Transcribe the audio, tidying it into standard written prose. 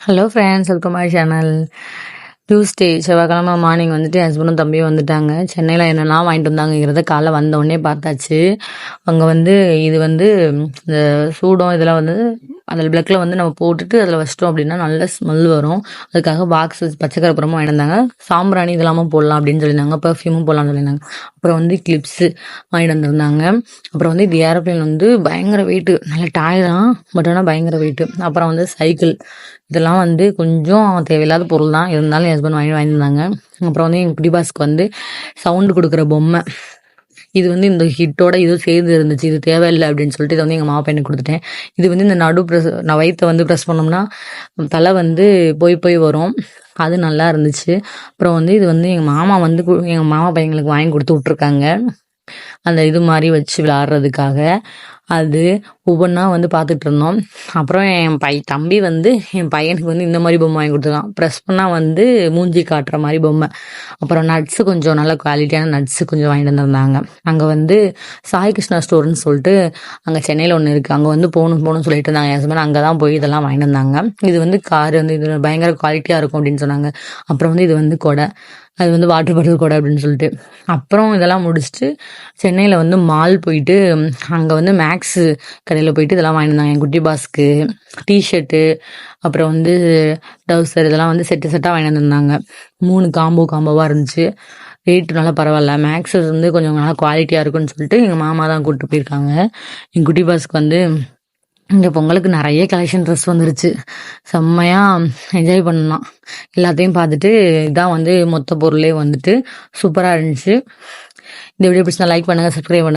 Hello friends, welcome my channel. Tuesday செவ்வாய்க்கிழமை morning வந்துட்டு ஹஸ்பண்டும் தம்பியும் வந்துட்டாங்க. சென்னையில் என்னெல்லாம் வாங்கிட்டு வந்தாங்கிறத காலைல வந்த உடனே பார்த்தாச்சு. அங்கே வந்து இது வந்து இந்த சூடம் இதெல்லாம் வந்து அதில் பிளக்கில் வந்து நம்ம போட்டுட்டு அதில் வச்சிட்டோம் அப்படின்னா நல்ல ஸ்மெல் வரும். அதுக்காக பாக்ஸ் பச்சை கருப்புறமும் வாங்கிட்டு வந்தாங்க. சாம்பிராணி இதெல்லாமும் போடலாம் அப்படின்னு சொல்லியிருந்தாங்க. பெர்ஃப்யூமும் போடலாம்னு சொல்லியிருந்தாங்க. அப்புறம் வந்து கிளிப்ஸு வாங்கிட்டு வந்திருந்தாங்க. அப்புறம் வந்து இது ஏரோப்ளேன் வந்து பயங்கர வெயிட்டு, நல்ல டாய் தான், பட் ஆனால் பயங்கர வெயிட்டு. அப்புறம் வந்து சைக்கிள், இதெல்லாம் வந்து கொஞ்சம் தேவையில்லாத பொருள் தான், இருந்தாலும் என் ஹஸ்பண்ட் வாங்கியிருந்தாங்க. அப்புறம் வந்து எங்கள் குட்டி பாஸ்க்கு வந்து சவுண்டு கொடுக்குற பொம்மை, இது வந்து இந்த ஹிட்டோட இது சேர்ந்து இருந்துச்சு, இது தேவையில்லை அப்படின்னு சொல்லிட்டு இதை வந்து எங்கள் மாமா பையனுக்கு கொடுத்துட்டேன். இது வந்து இந்த நடு ப்ரெஸ், நான் வயிற்றை வந்து ப்ரெஸ் பண்ணோம்னா தலை வந்து போய் போய் வரும், அது நல்லா இருந்துச்சு. அப்புறம் வந்து இது வந்து எங்கள் மாமா வந்து எங்கள் மாமா பையங்களுக்கு வாங்கி கொடுத்து விட்ருக்காங்க, அந்த இது மாதிரி வச்சு விளாட்றதுக்காக. அது ஒவ்வொன்றா வந்து பார்த்துட்டு இருந்தோம். அப்புறம் என் தம்பி வந்து என் பையனுக்கு வந்து இந்த மாதிரி பொம்மை வாங்கி கொடுத்துருக்கான். ப்ரெஸ் பண்ணால் வந்து மூஞ்சி காட்டுற மாதிரி பொம்மை. அப்புறம் நட்ஸு, கொஞ்சம் நல்ல குவாலிட்டியான நட்ஸு கொஞ்சம் வாங்கிட்டு வந்திருந்தாங்க. அங்கே வந்து சாய் கிருஷ்ணா ஸ்டோர்னு சொல்லிட்டு அங்கே சென்னையில் ஒன்று இருக்குது, அங்கே வந்து போகணும்னு சொல்லிட்டு இருந்தாங்க என் ஹஸ்பண்ட். அங்கே தான் போய் இதெல்லாம் வாங்கிட்டு வந்தாங்க. இது வந்து கார் வந்து இது பயங்கர குவாலிட்டியாக இருக்கும் அப்படின்னு சொன்னாங்க. அப்புறம் வந்து இது வந்து கொடை, அது வந்து வாட்டர் பாட்டில் கொடை அப்படின்னு சொல்லிட்டு. அப்புறம் இதெல்லாம் முடிச்சுட்டு சென்னையில் வந்து மால் போயிட்டு அங்கே வந்து மேக்ஸு கடையில் போயிட்டு இதெல்லாம் வாங்கிட்டு வந்தாங்க. என் குட்டி பாஸ்க்கு டிஷர்ட்டு, அப்புறம் வந்து டவுசர், இதெல்லாம் வந்து செட்டு செட்டாக வாங்கிட்டு வந்திருந்தாங்க. 3 காம்போவாக இருந்துச்சு. ரேட்டு நல்லா பரவாயில்ல. மேக்ஸ் வந்து கொஞ்சம் நல்லா குவாலிட்டியாக இருக்குன்னு சொல்லிட்டு எங்கள் மாமா தான் கூப்பிட்டு போயிருக்காங்க. என் குட்டி பாஸ்க்கு வந்து இந்த பொங்கலுக்கு நிறைய கலெக்ஷன் ட்ரெஸ் வந்துருச்சு. செம்மையாக என்ஜாய் பண்ணலாம். எல்லாத்தையும் பார்த்துட்டு இதான் வந்து மொத்த பொருளே வந்துட்டு சூப்பராக இருந்துச்சு. இந்த வீடியோ பிடிச்சா லைக் பண்ணுங்கள், சப்ஸ்கிரைப் பண்ணுங்கள்.